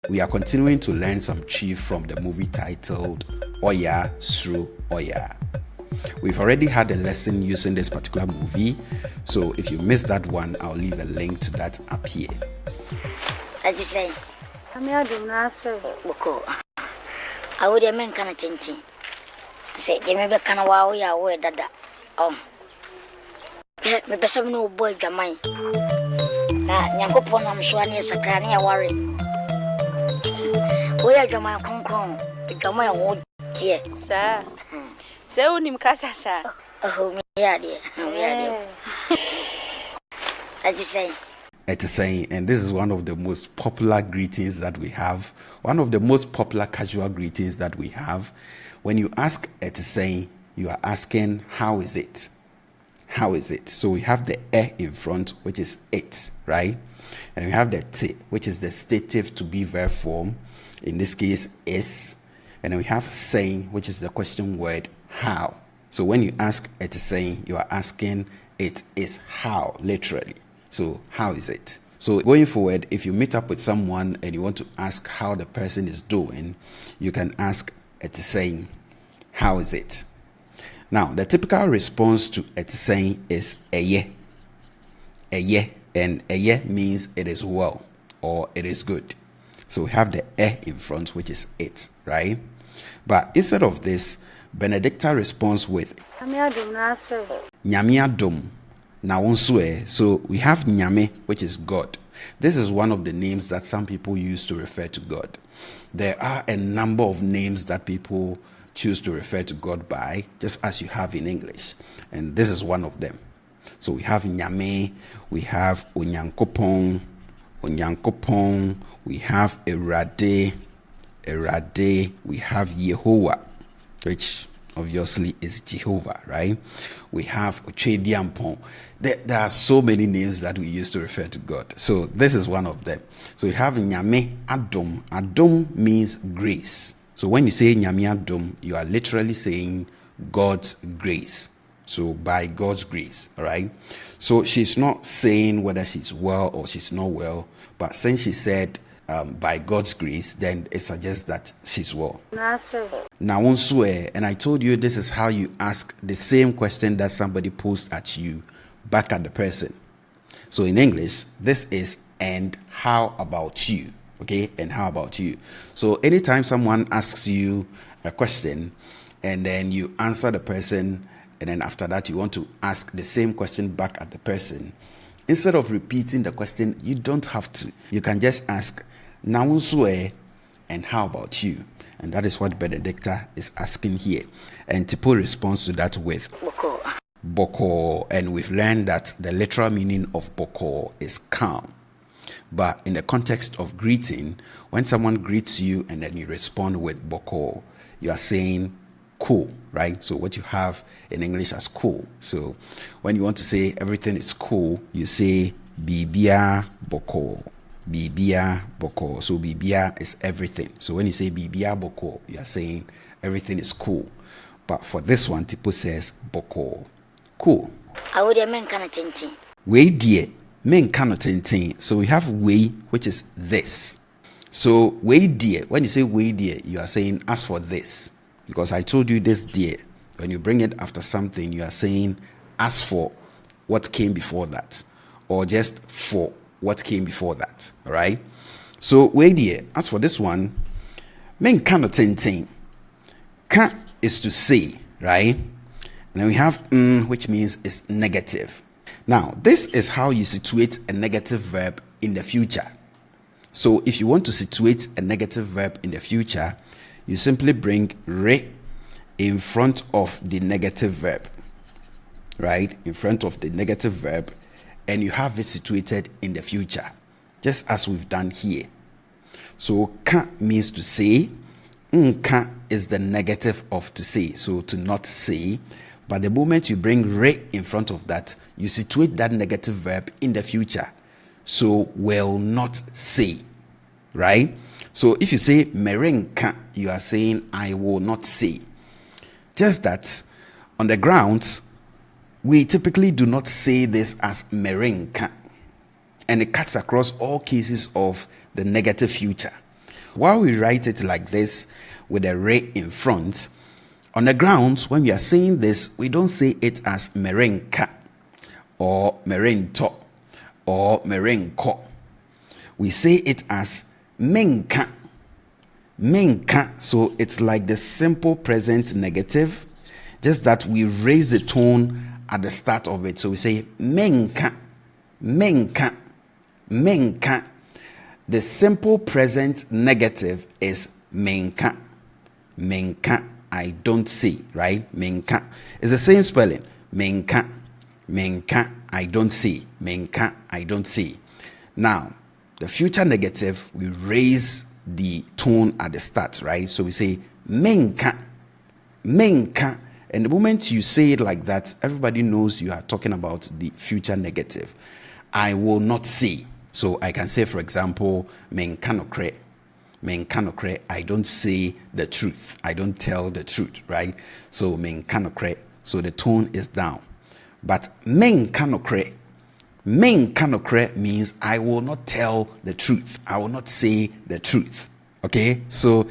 We are continuing to learn some chief from the movie titled ỌYAA SURO ỌYAA. We've already had a lesson using this particular movie, so if you missed that one, I'll leave a link to that up here. I just say, I'm here to master. I would have meant kind of tinting. Say, you may be kind of wow, ya word that. Me person no boy, your mind. Yanko Ponam Swan is a granny, a worry. Where your man concron, your man would, dear, sir. So, Nim Casa, sir. Oh, me, dear. I just say. It is saying, and this is one of the most popular greetings that we have, one of the most popular casual greetings that we have. When you ask it is saying, you are asking, how is it? How is it? So we have the in front, which is it, right? And we have the t, which is the stative to be verb form. In this case, is. And then we have saying, which is the question word, how. So when you ask it is saying, you are asking it is how, literally. So how is it? So going forward, if you meet up with someone and you want to ask how the person is doing, you can ask it is saying, how is it? Now, the typical response to it is saying is eye. Eye, and eye means it is well or it is good. So we have the in front, which is it, right? But instead of this, Benedicta responds with Nyame adom. Now, so we have Nyame, which is God. This is one of the names that some people use to refer to God. There are a number of names that people choose to refer to God by, just as you have in English. And this is one of them. So we have Nyame, we have Onyankopon, we have Erade, we have Yehovah, which obviously is Jehovah, right? We have Ochediampon. There are so many names that we use to refer to God. So this is one of them. So we have Nyame Adom. Adom means grace. So when you say Nyame Adom, you are literally saying God's grace. So by God's grace, all right? So she's not saying whether she's well or she's not well, but since she said by God's grace, then it suggests that she's well. Now, and I told you this is how you ask the same question that somebody posed at you back at the person. So in English, this is and how about you? Okay, and how about you? So anytime someone asks you a question and then you answer the person, and then after that you want to ask the same question back at the person, instead of repeating the question, you don't have to. You can just ask, Naunsué, and how about you? And that is what Benedicta is asking here. And Tipo responds to that with Boko. And we've learned that the literal meaning of Boko is calm. But in the context of greeting, when someone greets you and then you respond with Boko, you are saying cool, right? So what you have in English as cool. So when you want to say everything is cool, you say Bibia Boko. Bibia Boko. So Bibia is everything. So when you say Bibia Boko, you are saying everything is cool. But for this one, Tipo says Boko. Cool. I would have meant kind of tinting. Way dear. Men cannot tinting. So we have way, which is this. So way dear. When you say way dear, you are saying as for this. Because I told you this dear. When you bring it after something, you are saying as for what came before that. Or just for what came before that. All right. So way dear. As for this one, men cannot tinting. Ka is to say, right? And then we have which means it's negative. Now, this is how you situate a negative verb in the future. So if you want to situate a negative verb in the future, you simply bring re in front of the negative verb, right? In front of the negative verb, and you have it situated in the future, just as we've done here. So ka means to say, nka is the negative of to say, so to not say. But the moment you bring re in front of that, you situate that negative verb in the future. So will not say, right? So if you say merenka, you are saying I will not say. Just that on the ground, we typically do not say this as merenka. And it cuts across all cases of the negative future. while we write it like this with a re in front, on the grounds, when we are saying this, we don't say it as merenka or merento or merenko. We say it as menka. Menka. So it's like the simple present negative, just that we raise the tone at the start of it. So we say menka, menka, menka. The simple present negative is menka. Menka, I don't see, right? Menka. It's the same spelling. Menka, menka, I don't see. Menka, I don't see. Now, the future negative, we raise the tone at the start, right? So we say menka, menka. And the moment you say it like that, everybody knows you are talking about the future negative. I will not see. So I can say, for example, menkanokre. Menkanokre, I don't say the truth. I don't tell the truth, right? So menkanokre. So the tone is down. But menkanokre, menkanokre means I will not tell the truth. I will not say the truth. Okay? So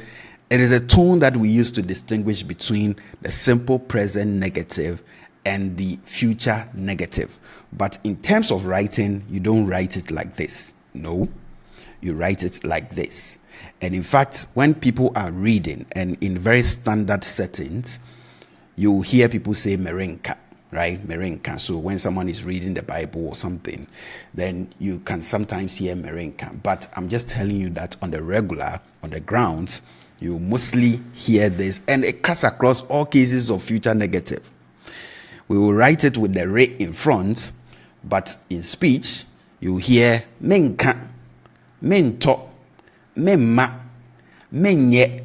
it is a tone that we use to distinguish between the simple present negative and the future negative. But in terms of writing, you don't write it like this. No, you write it like this. And in fact, when people are reading and in very standard settings, you hear people say merenka, right? Merenka. So when someone is reading the Bible or something, then you can sometimes hear merenka. But I'm just telling you that on the regular, on the grounds, you mostly hear this, and it cuts across all cases of future negative. We will write it with the re in front, but in speech, you hear menka, mento, memma, menye.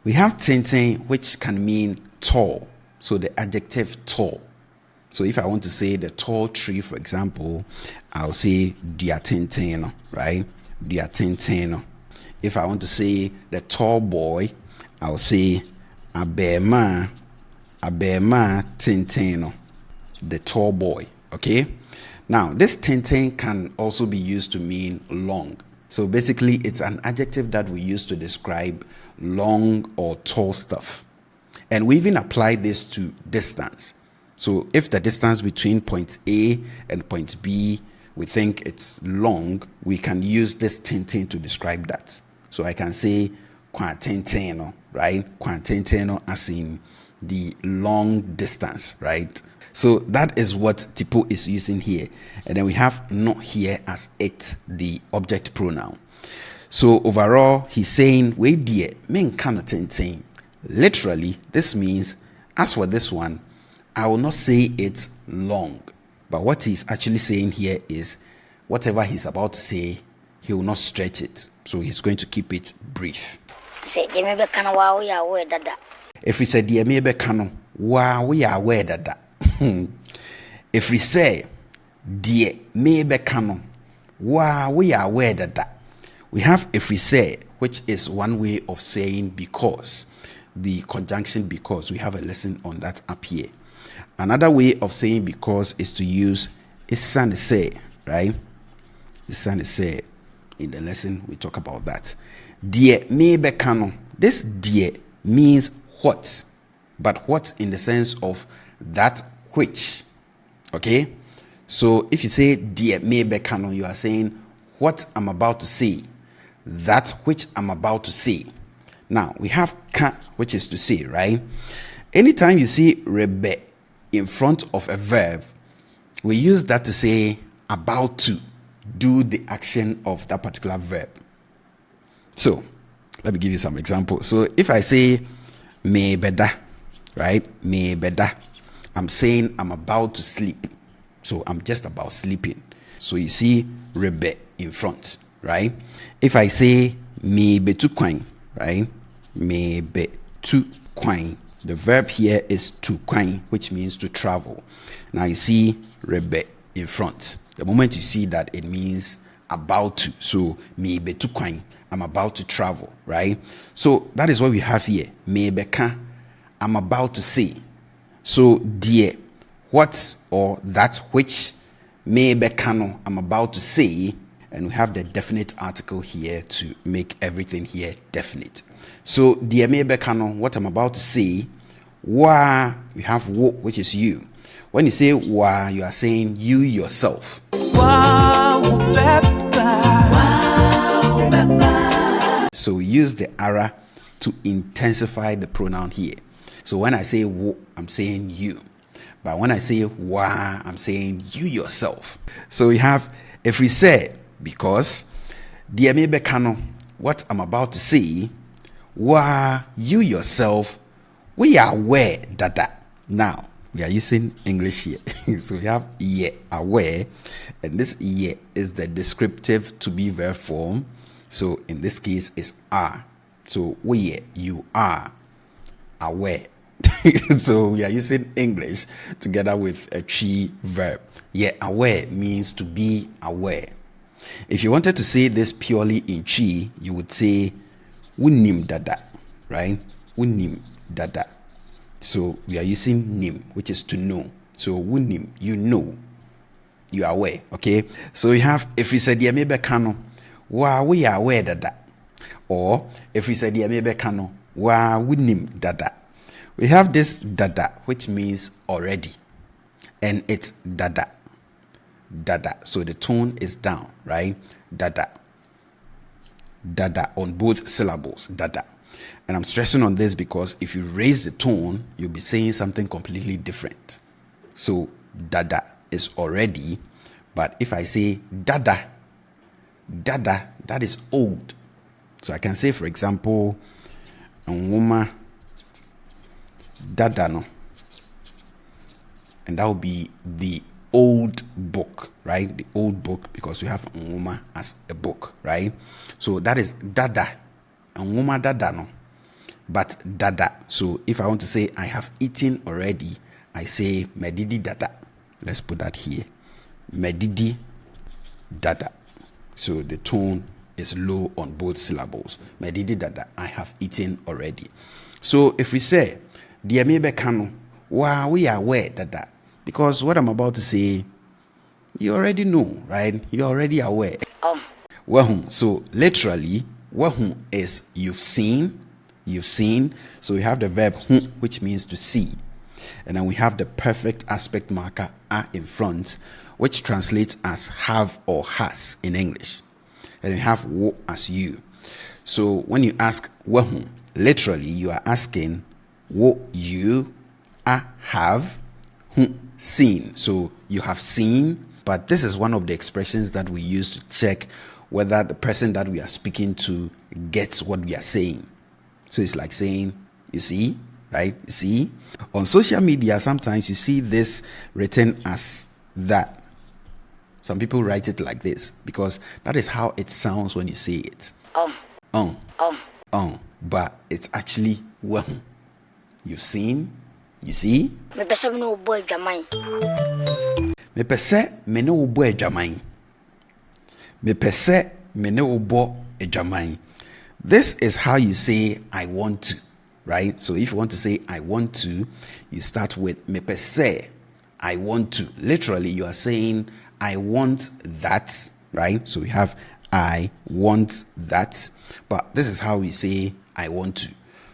We have tenten, which can mean tall. So the adjective tall. So if I want to say the tall tree, for example, I'll say diatenteno, right? Diatenteno. If I want to say the tall boy, I'll say abema, abema tenteno, the tall boy. Okay. Now this tenten can also be used to mean long. So basically, it's an adjective that we use to describe long or tall stuff. And we even apply this to distance. So if the distance between point A and point B, we think it's long, we can use this tenten to describe that. So I can say quantenteno, right? Quantenteno as in the long distance, right? So that is what Tipo is using here. And then we have not here as it, the object pronoun. So overall, he's saying, we dear, men cannot tenten. Literally, this means, as for this one, I will not say it's long. But what he's actually saying here is, whatever he's about to say, he will not stretch it. So he's going to keep it brief. If we say, dear maybe kano, wow, we are aware that. If we say, dear maybe kano, wow, we are aware that. We have if we say, which is one way of saying because. The conjunction because. We have a lesson on that up here. Another way of saying because is to use isan say, right? Isan say. In the lesson, we talk about that. Dear maybe kano. This dear means what, but what in the sense of that which. Okay? So if you say dear maybe kano, you are saying what I'm about to say, that which I'm about to say. Now we have ka, which is to say, right? Anytime you see rebe in front of a verb, we use that to say about to do the action of that particular verb. So let me give you some examples. So if I say me beda, right? Me beda, I'm saying I'm about to sleep. So I'm just about sleeping. So you see rebe in front, right? If I say me betu kwang, right? Me betu kwang. The verb here is to kwang, which means to travel. Now you see rebe in front. The moment you see that, it means about to. So me betu kwang, I'm about to travel, right? So that is what we have here. Me beka, I'm about to say. So dear, what or that which me bekano, I'm about to say. And we have the definite article here to make everything here definite. So, what I'm about to say, wa, we have wo, which is you. When you say wa, you are saying you yourself. So we use the ara to intensify the pronoun here. So when I say wo, I'm saying you. But when I say wa, I'm saying you yourself. So we have, if we say, because, what I'm about to say, wa, you yourself, we are aware that. Now, we are using English here. So we have ye, aware, and this ye is the descriptive to be verb form. So in this case, it's are. So we, you are aware. So we are using English together with a chi verb. Yeah, aware means to be aware. If you wanted to say this purely in chi, you would say wunim dada, right? Wunim dada. So we are using nim, which is to know. So wunim, you know, you are aware. Okay. So we have, if we said yamebe kano, wa we are aware dada, or if we said yamebe kano, wa wunim dada. We have this dada, which means already, and it's dada, dada. So the tone is down, right? Dada, dada on both syllables, dada. And I'm stressing on this because if you raise the tone, you'll be saying something completely different. So dada is already, but if I say dada, dada, that is old. So I can say, for example, woman dada no, and that will be the old book, right? The old book, because we have woman as a book, right? So that is dada, and woman dada no, but dada. So if I want to say I have eaten already, I say medidi dada. Let's put that here, medidi dada. So the tone is low on both syllables. Medidi dada, I have eaten already. So if we say dear maybe kano, wow, we are aware that, because what I'm about to say, you already know, right? You're already aware. Wahum. So literally, wahum is you've seen. So we have the verb hum, which means to see, and then we have the perfect aspect marker a in front, which translates as have or has in English, and we have wo as you. So when you ask wahum, literally you are asking what you have seen. So you have seen, but this is one of the expressions that we use to check whether the person that we are speaking to gets what we are saying. So it's like saying, you see, right? You see? On social media, sometimes you see this written as that. Some people write it like this because that is how it sounds when you say it. But it's actually well. You've seen, you see? Me pese me no boy jamai. Me pese me no boy jamai. Me pese me no boy jamai. This is how you say I want to, right? So if you want to say I want to, you start with me pese, I want to. Literally, you are saying I want that, right? So we have I want that. But this is how we say I want to.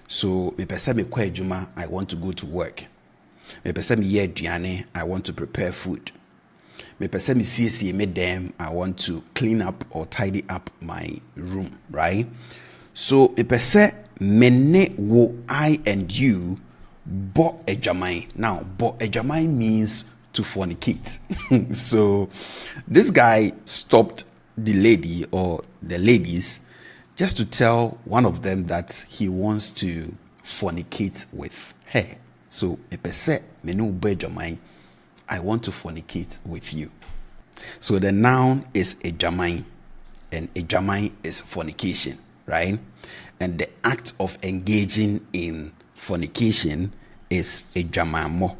So me pese me kwa ejuma, I want to go to work. Me pese me ye aduane, I want to prepare food. Me pese me siesie me dem, I want to clean up or tidy up my room, right? So me pese me ne wo I and you bo ejamai. Now bo ejamai means to fornicate. So this guy stopped the lady or the ladies just to tell one of them that he wants to fornicate with her. So, I want to fornicate with you. So the noun is a jamai, and a jamai is fornication, right? And the act of engaging in fornication is a jamamo,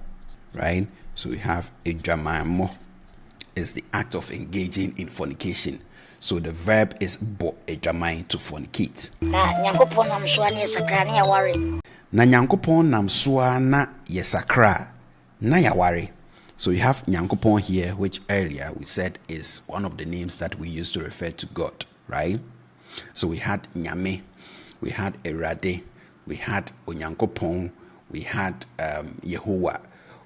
right? So we have a jamamo is the act of engaging in fornication. So the verb is bo ejamai, to fornicate. Na nyankopon nam soa na yesakra na yaware. Na nyankopon nam soa na yesakra na yaware. So you have Nyankopon here, which earlier we said is one of the names that we used to refer to God, right? So we had Nyame, we had Erade, we had Onyankopon, we had Yehovah,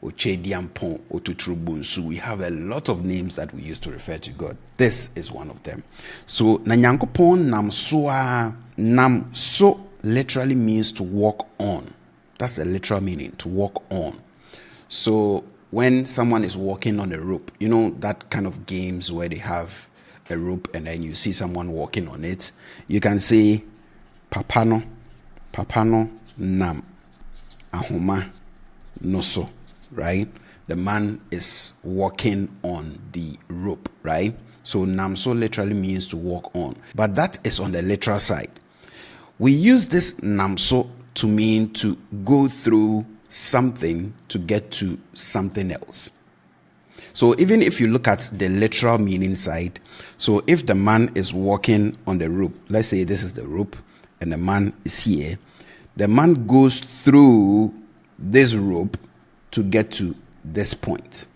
Ochediampon, Otutrubunsu. We have a lot of names that we used to refer to God. This is one of them. So Nyankopon namsoa, namso literally means to walk on. That's the literal meaning, to walk on. So when someone is walking on a rope, you know that kind of games where they have a rope and then you see someone walking on it, you can say papano nam ahoma noso, right? The man is walking on the rope, right? So namso literally means to walk on, but that is on the literal side. We use this namso to mean to go through something to get to something else. So even if you look at the literal meaning side, so if the man is walking on the rope, let's say this is the rope and the man is here, the man goes through this rope to get to this point.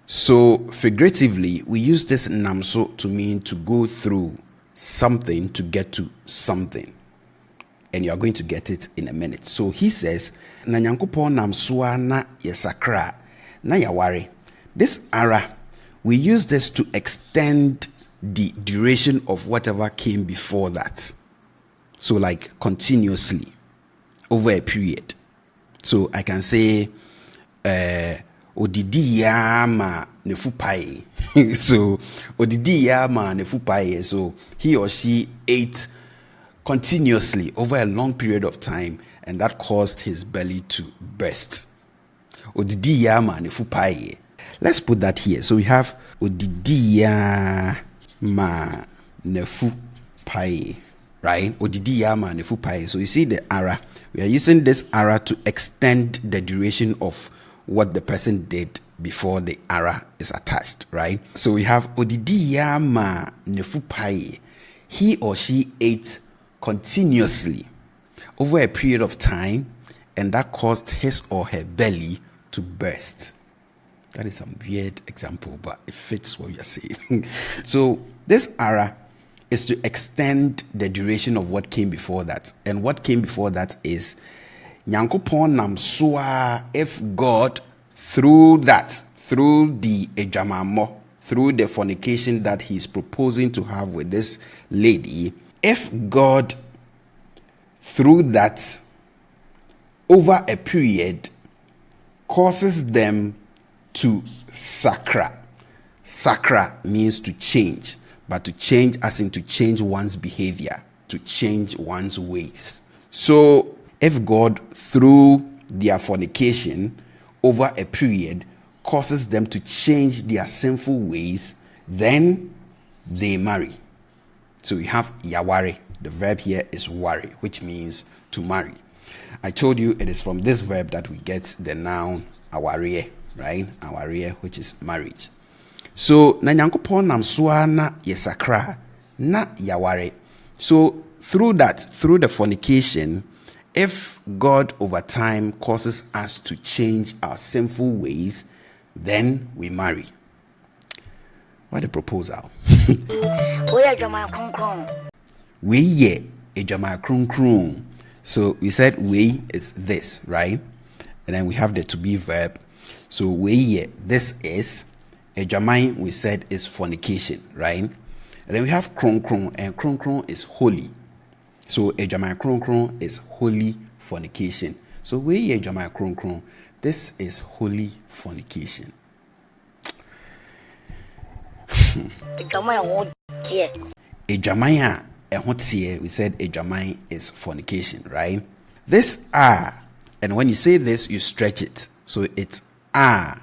So figuratively, we use this namso to mean to go through something to get to something. And you are going to get it in a minute. So he says, na Nyankopon namsoa na yesakra na yaware. This ara, we use this to extend the duration of whatever came before that. So like continuously over a period. So I can say odidi ya ma nefupaye. So odidi ya ma nefupaye. So he or she ate continuously over a long period of time, and that caused his belly to burst. Odidi ya ma nefupaye. Let's put that here. So we have odidi ya ma nefupaye, right? Odidi ya ma nefupaye. So you see the ara. We are using this ara to extend the duration of what the person did before the ara is attached, right? So we have odidi ya ma nefupaye. He or she ate continuously over a period of time, and that caused his or her belly to burst. That is some weird example, but it fits what we are saying. So this ara is to extend the duration of what came before that. And what came before that is Nyankopon namsoa, if God through that, through the ejamamo, through the fornication that he's proposing to have with this lady, if God through that over a period causes them to sakra. Sakra means to change, but to change as in to change one's behavior, to change one's ways. So if God through their fornication over a period causes them to change their sinful ways, then they marry. So we have yaware. The verb here is ware, which means to marry. I told you it is from this verb that we get the noun aware, right? Aware, which is marriage. So na Nyankopon namsoa na yesakra na yaware. So through that, through the fornication, if God over time causes us to change our sinful ways, then we marry. What a proposal. We ye ejama krum krum. So we said we is this, right? And then we have the to be verb. So we ye, this is ejamai, we said is fornication, right? And then we have krum krum, and krum krum is holy. So ejama krum krum is holy fornication. So we ejama krum krum, this is holy fornication. Ejamaya ehotie, we said ejamai is fornication, right? This are, and when you say this, you stretch it. So it's are.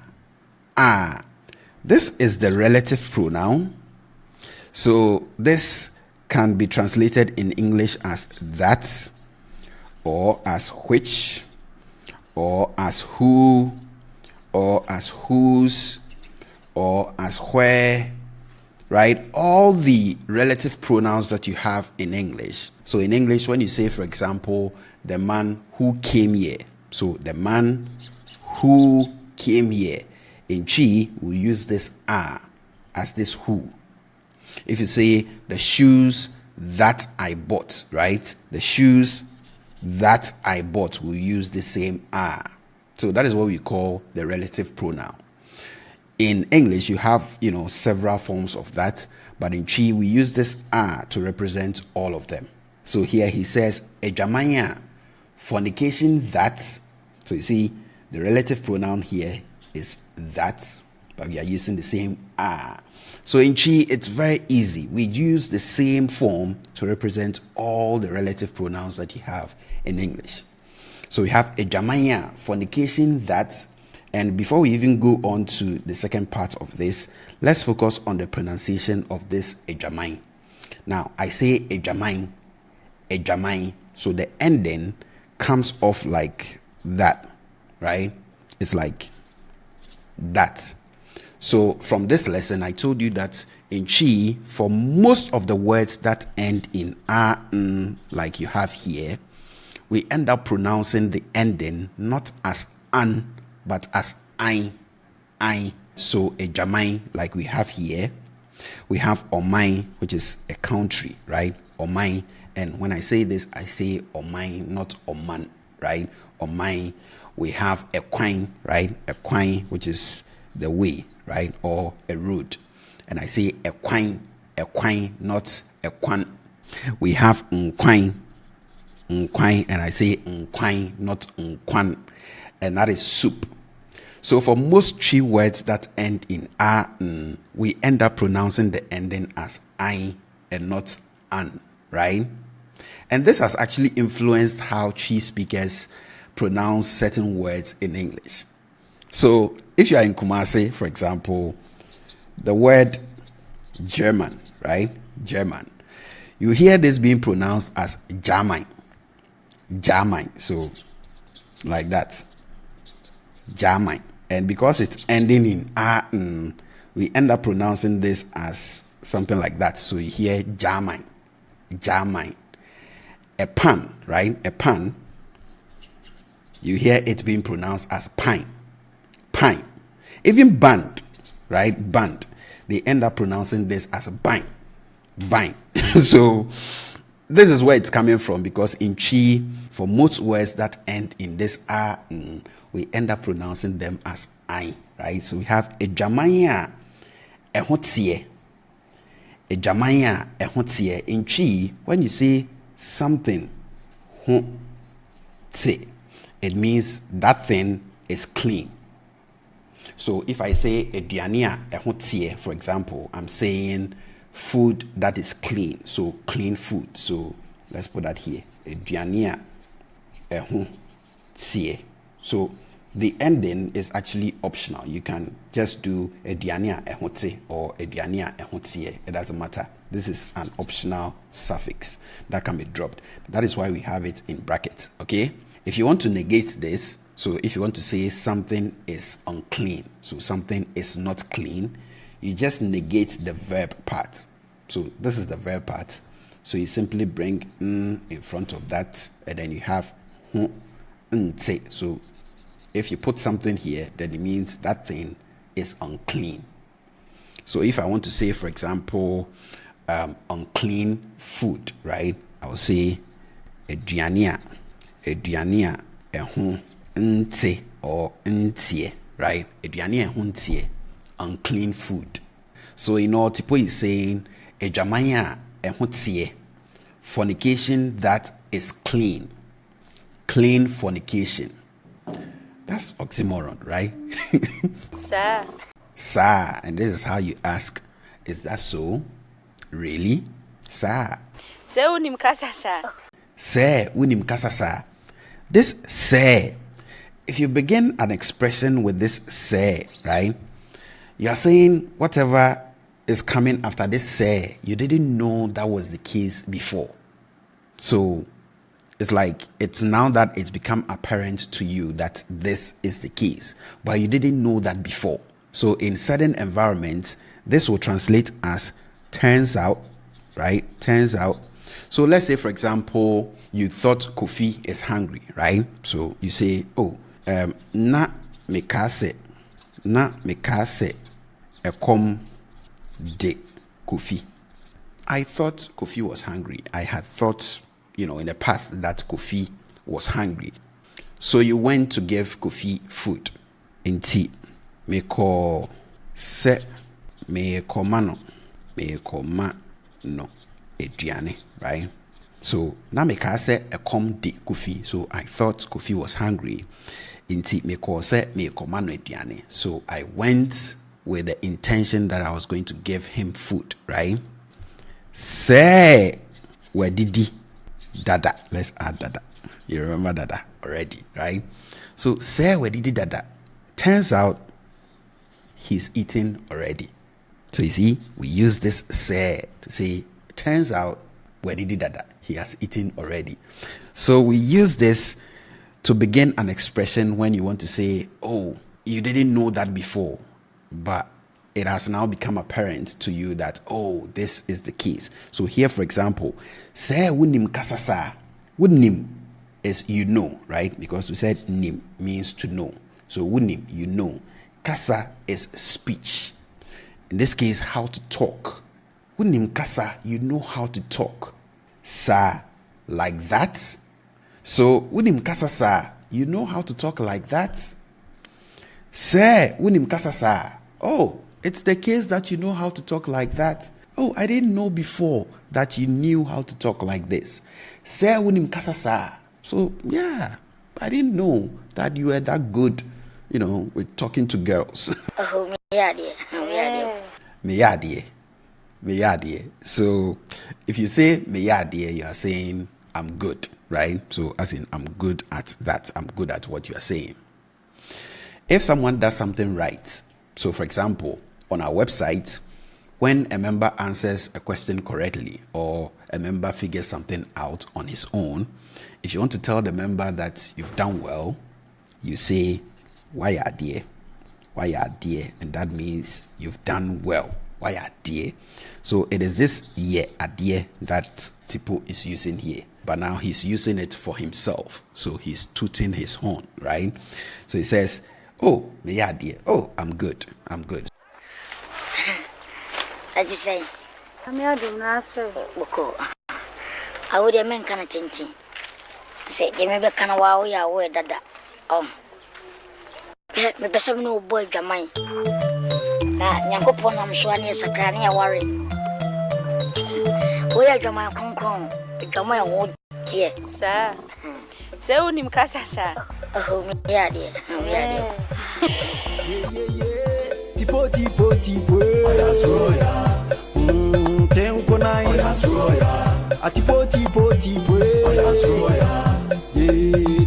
This is the relative pronoun. So this can be translated in English as that, or as which, or as who, or as whose, or as where, right? All the relative pronouns that you have in English. So in English, when you say, for example, the man who came here, so the man who came here, In Chi, we use this a as this who. If you say the shoes that I bought, right? The shoes that I bought will use the same a. So that is what we call the relative pronoun. In English, you have, several forms of that, but in Chi, we use this a to represent all of them. So here he says, ejamanya, fornication that. So you see, the relative pronoun here is that, but we are using the same a. So in Chi, it's very easy. We use the same form to represent all the relative pronouns that you have in English. So we have ejamanya, fornication that. And before we even go on to the second part of this, let's focus on the pronunciation of this ejamai. Now, I say ejamai, ejamai. So the ending comes off like that, right? It's like that. So from this lesson, I told you that in Chi, for most of the words that end in a, n, like you have here, we end up pronouncing the ending not as an, but as I. So a jamai, like we have here. We have omai, which is a country, right? Omai. And when I say this, I say omai, not oman, right? Omai. We have a quine, right? A quine, which is the way, right? Or a road. And I say a quine, not a quan. We have nquine, and I say nquine, not nquan. And that is soup. So for most Chi words that end in a, n, we end up pronouncing the ending as I and not an, right? And this has actually influenced how Chi speakers pronounce certain words in English. So if you are in Kumasi, for example, the word German, right? German. You hear this being pronounced as German. German. So like that. German. And because it's ending in a, n, we end up pronouncing this as something like that. So you hear German. German. A pan, right? A pan. You hear it being pronounced as pine. Pine. Even band, right? Band. They end up pronouncing this as bine. Bine. So this is where it's coming from, because in Chi, for most words that end in this a, n, we end up pronouncing them as I, right? So we have ejamanya ehotie. Ejamanya ehotie. In Chi, when you say something, it means that thing is clean. So if I say eduania ehotie, for example, I'm saying food that is clean. So clean food. So let's put that here. Eduania ehotie. So the ending is actually optional. You can just do eduania ehote or eduania ehotie. It doesn't matter. This is an optional suffix that can be dropped. That is why we have it in brackets. Okay. If you want to negate this, so if you want to say something is unclean, so something is not clean, you just negate the verb part. So this is the verb part. So you simply bring n in front of that, and then you have nte. So if you put something here, then it means that thing is unclean. So if I want to say, for example, unclean food, right? I will say eduania ehu nte or ntie, right? Eduania ehu ntie, unclean food. So in all, Tipo is saying ejamanya ehu tie, fornication that is clean. Clean fornication. That's oxymoron, right? Sir. Sir. And this is how you ask, is that so? Really? Sir. Sir, unim kasa sir. Sir, unim kasa sir. This sir, if you begin an expression with this sir, right? You are saying whatever is coming after this sir, you didn't know that was the case before. So it's like it's now that it's become apparent to you that this is the case, but you didn't know that before. So in certain environments, this will translate as turns out, right? Turns out. So let's say, for example, you thought Kofi is hungry, right? So you say, oh, na mekase na meka se ekom de Kofi. I thought Kofi was hungry. I had thought, in the past that Kofi was hungry. So you went to give Kofi food. Inti me ko se me komano me koma no eduane, right? So na me ka se ekom de Kofi. So I thought Kofi was hungry. Inti me ko se me komano eduane. So I went with the intention that I was going to give him food, right? Say where did Dada? Let's add Dada. You remember Dada already, right? So say where did Dada? Turns out he's eating already. So you see, we use this say to say, turns out where did Dada? He has eaten already. So we use this to begin an expression when you want to say, oh, you didn't know that before, but it has now become apparent to you that, oh, this is the case. So here, for example, say wunim kasasa. Wunim is you know, right? Because we said nim means to know. So wunim, you know. Kasa is speech. In this case, how to talk. Wunim kasa, you know how to talk. Sa, like that. So wunim kasa sa, you know how to talk like that. Se wunim kasa sa. Oh, it's the case that you know how to talk like that. Oh, I didn't know before that you knew how to talk like this. Se wunim kasa sa. So yeah, I didn't know that you were that good, with talking to girls. Oh, me yadie. So if you say me yadie, you are saying I'm good, right? So as in I'm good at that. I'm good at what you are saying. If someone does something right, so for example, on our website, when a member answers a question correctly or a member figures something out on his own, if you want to tell the member that you've done well, you say ɔYAA dear, and that means you've done well. ɔYAA dear. So it is this ye adie that Tipo is using here, but now he's using it for himself. So he's tooting his horn, right? So he says, oh, me dear. Oh, I'm good. I just say, I'm here to ask Boko. I would a man kind of tinty. Say, you may be kind of ɔYAA Dada. Oh, me best no boy, Jamai. Yankopon, I'm sure near Sacrania worry. Where Jamai Concron, the Jamai won't dear, Sir. So unim kasa sa. Oh, me dear. Tipo, ɔYAA suro ɔYAA. Tenko nai, ɔYAA suro ɔYAA. Atipo, ɔYAA suro ɔYAA.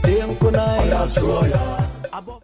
Tenko nai, ɔYAA suro ɔYAA.